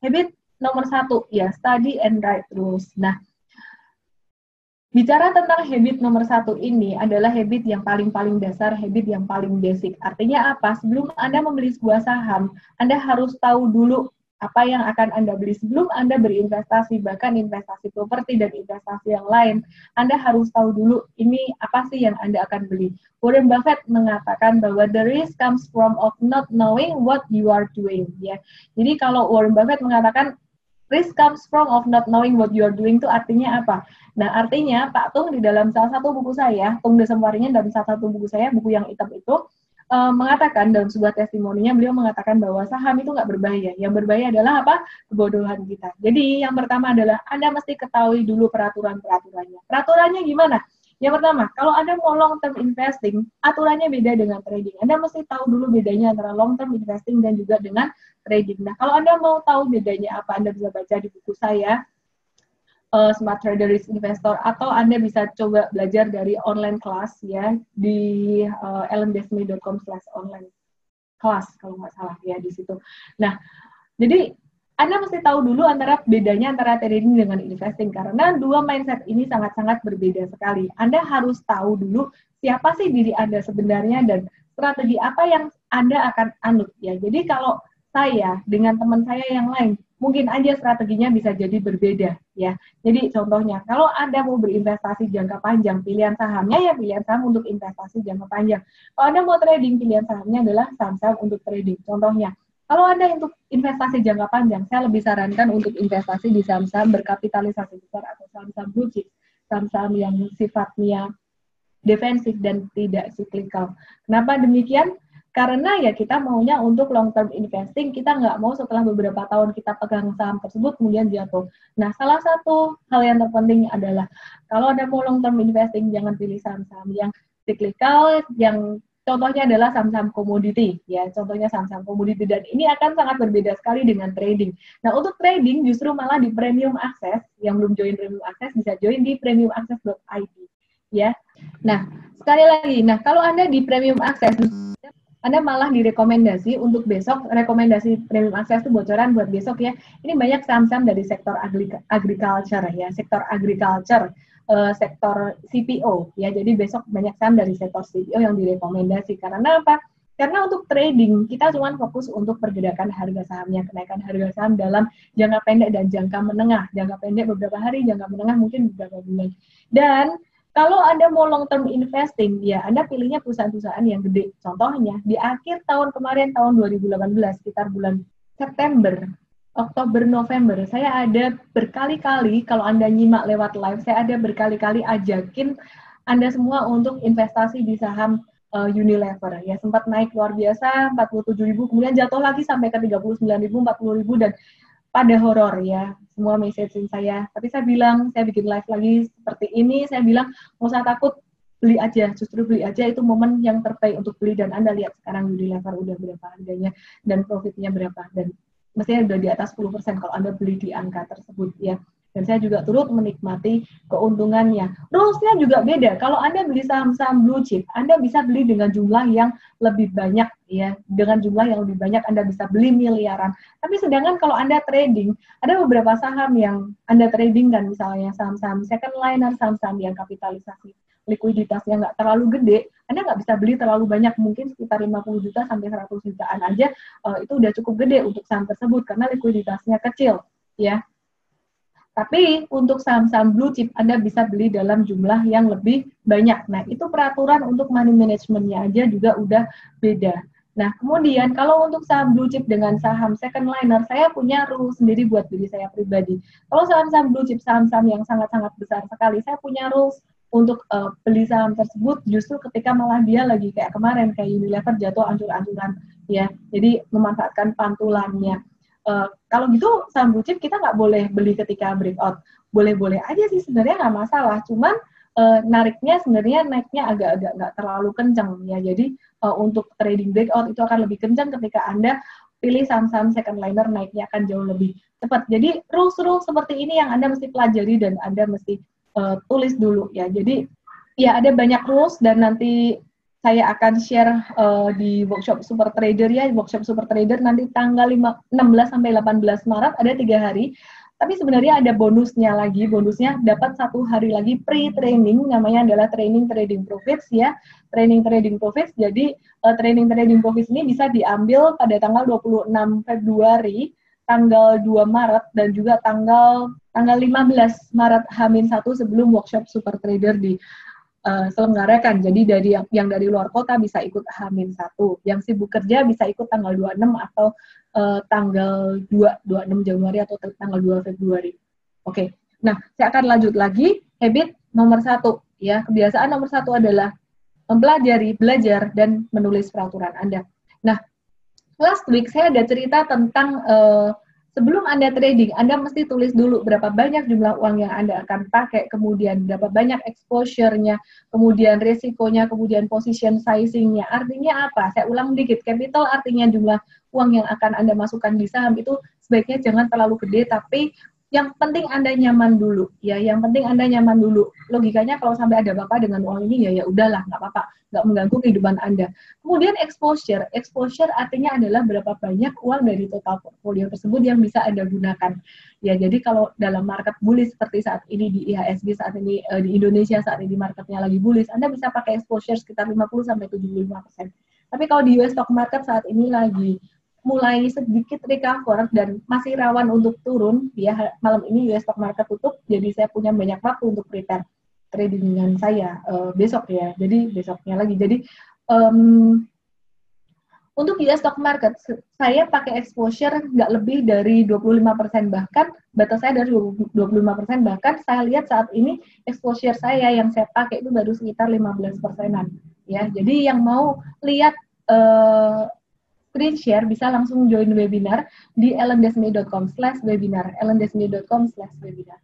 habit nomor 1 ya, study and write rules. Nah, bicara tentang habit nomor 1 ini adalah habit yang paling dasar, habit yang paling basic. Artinya apa? Sebelum Anda membeli sebuah saham, Anda harus tahu dulu apa yang akan Anda beli sebelum Anda berinvestasi, bahkan investasi properti dan investasi yang lain. Anda harus tahu dulu ini apa sih yang Anda akan beli. Warren Buffett mengatakan bahwa the risk comes from of not knowing what you are doing. Ya, jadi kalau Warren Buffett mengatakan risk comes from of not knowing what you are doing itu artinya apa? Nah, artinya Pak Tung di dalam salah satu buku saya, Tung Desemparinya dalam salah satu buku saya, buku yang hitam itu, mengatakan dalam sebuah testimoninya, beliau mengatakan bahwa saham itu nggak berbahaya. Yang berbahaya adalah apa? Kebodohan kita. Jadi yang pertama adalah Anda mesti ketahui dulu peraturan-peraturannya. Peraturannya gimana? Yang pertama, kalau Anda mau long term investing, aturannya beda dengan trading. Anda mesti tahu dulu bedanya antara long term investing dan juga dengan trading. Nah, kalau Anda mau tahu bedanya apa, Anda bisa baca di buku saya, Smart Trader Risk Investor, atau Anda bisa coba belajar dari online class ya di ellendesmi.com/online class kalau nggak salah ya di situ. Nah, jadi Anda mesti tahu dulu bedanya antara trading dengan investing karena dua mindset ini sangat-sangat berbeda sekali. Anda harus tahu dulu siapa sih diri Anda sebenarnya dan strategi apa yang Anda akan anut ya. Jadi kalau saya dengan teman saya yang lain mungkin aja strateginya bisa jadi berbeda ya. Jadi contohnya kalau Anda mau berinvestasi jangka panjang, pilihan sahamnya ya pilihan saham untuk investasi jangka panjang. Kalau Anda mau trading, pilihan sahamnya adalah saham-saham untuk trading. Contohnya, kalau Anda untuk investasi jangka panjang, saya lebih sarankan untuk investasi di saham-saham berkapitalisasi besar atau saham-saham blue chip, saham-saham yang sifatnya defensif dan tidak cyclical. Kenapa demikian? Karena ya kita maunya untuk long term investing, kita nggak mau setelah beberapa tahun kita pegang saham tersebut kemudian jatuh. Nah, salah satu hal yang terpenting adalah kalau Anda mau long term investing, jangan pilih saham-saham yang cyclical, yang contohnya adalah saham-saham komoditi, ya contohnya saham-saham komoditi, dan ini akan sangat berbeda sekali dengan trading. Nah, untuk trading justru malah di Premium Access, yang belum join Premium Access bisa join di premiumaccess.id, ya. Nah, sekali lagi, nah kalau Anda di Premium Access, Anda malah direkomendasi untuk besok, rekomendasi Premium Access itu bocoran buat besok ya. Ini banyak saham-saham dari sektor agriculture ya, sektor agriculture, sektor CPO ya. Jadi besok banyak saham dari sektor CPO yang direkomendasi. Karena apa? Karena untuk trading kita cuma fokus untuk pergerakan harga sahamnya, kenaikan harga saham dalam jangka pendek dan jangka menengah. Jangka pendek beberapa hari, jangka menengah mungkin beberapa bulan. Dan kalau Anda mau long term investing, ya Anda pilihnya perusahaan-perusahaan yang gede. Contohnya, di akhir tahun kemarin, tahun 2018, sekitar bulan September, Oktober, November, saya ada berkali-kali, kalau Anda nyimak lewat live, saya ada berkali-kali ajakin Anda semua untuk investasi di saham Unilever. Ya, sempat naik luar biasa, 47.000, kemudian jatuh lagi sampai ke 39.000, 40.000, dan pada horor ya, semua messaging saya. Tapi saya bilang, saya bikin live lagi seperti ini, saya bilang, nggak usah takut, beli aja, justru beli aja, itu momen yang terbaik untuk beli, dan Anda lihat sekarang Unilever udah berapa harganya, dan profitnya berapa, dan mestinya udah di atas 10% kalau Anda beli di angka tersebut ya. Dan saya juga turut menikmati keuntungannya. Rules-nya juga beda. Kalau Anda beli saham-saham blue chip, Anda bisa beli dengan jumlah yang lebih banyak ya. Dengan jumlah yang lebih banyak Anda bisa beli miliaran. Tapi sedangkan kalau Anda trading, ada beberapa saham yang Anda trading kan, misalnya saham-saham second liner, saham-saham yang kapitalisasi likuiditasnya nggak terlalu gede, Anda nggak bisa beli terlalu banyak, mungkin sekitar 50 juta sampai 100 jutaan aja, itu udah cukup gede untuk saham tersebut karena likuiditasnya kecil ya. Tapi untuk saham-saham blue chip Anda bisa beli dalam jumlah yang lebih banyak. Nah, itu peraturan untuk money management-nya aja juga udah beda. Nah, kemudian kalau untuk saham blue chip dengan saham second liner, saya punya rule sendiri buat diri saya pribadi. Kalau saham-saham blue chip, saham-saham yang sangat-sangat besar sekali, saya punya rules untuk beli saham tersebut justru ketika malah dia lagi kayak kemarin, kayak Unilever jatuh ancur-ancuran ya. Jadi memanfaatkan pantulannya. Kalau gitu saham blue chip kita nggak boleh beli ketika breakout. Boleh-boleh aja sih sebenarnya nggak masalah. Cuman nariknya sebenarnya naiknya agak-agak nggak terlalu kencang ya. Jadi untuk trading breakout itu akan lebih kencang ketika Anda pilih saham-saham second liner, naiknya akan jauh lebih cepat. Jadi rules-rules seperti ini yang Anda mesti pelajari dan Anda mesti tulis dulu ya. Jadi ya ada banyak rules dan nanti saya akan share di workshop Super Trader ya, workshop Super Trader nanti tanggal 16 sampai 18 Maret, ada 3 hari. Tapi sebenarnya ada bonusnya lagi, bonusnya dapat 1 hari lagi pre-training, namanya adalah training trading profits ya, training trading profits. Jadi training trading profits ini bisa diambil pada tanggal 26 Februari, tanggal 2 Maret, dan juga tanggal 15 Maret H-1 sebelum workshop Super Trader di selenggarakan. Jadi dari yang dari luar kota bisa ikut H-1. Yang sibuk kerja bisa ikut tanggal 26 atau tanggal 26 Januari atau tanggal 2 Februari. Oke. Nah, saya akan lanjut lagi. Habit nomor 1 ya. Kebiasaan nomor 1 adalah mempelajari, belajar, dan menulis peraturan Anda. Nah, last week saya ada cerita tentang sebelum Anda trading, Anda mesti tulis dulu berapa banyak jumlah uang yang Anda akan pakai, kemudian berapa banyak exposure-nya, kemudian risikonya, kemudian position sizing-nya. Artinya apa? Saya ulang dikit. Capital artinya jumlah uang yang akan Anda masukkan di saham itu sebaiknya jangan terlalu gede, tapi yang penting Anda nyaman dulu. Ya, yang penting Anda nyaman dulu. Logikanya kalau sampai ada apa-apa dengan uang ini, ya udahlah, nggak apa-apa. Nggak mengganggu kehidupan Anda. Kemudian exposure artinya adalah berapa banyak uang dari total portfolio tersebut yang bisa Anda gunakan. Ya, jadi kalau dalam market bullish seperti saat ini di IHSG, saat ini di Indonesia, saat ini marketnya lagi bullish, Anda bisa pakai exposure sekitar 50-75%. Tapi kalau di US stock market saat ini lagi mulai sedikit recover dan masih rawan untuk turun, ya malam ini US stock market tutup, jadi saya punya banyak waktu untuk prepare tradingan saya besok ya, jadi besoknya lagi. Jadi untuk US stock market saya pakai exposure nggak lebih dari 25%, bahkan batas saya dari 25%, bahkan saya lihat saat ini exposure saya yang saya pakai itu baru sekitar 15%-an ya. Jadi yang mau lihat screen share bisa langsung join webinar di ellendesmi.com/webinar, ellendesmi.com/webinar.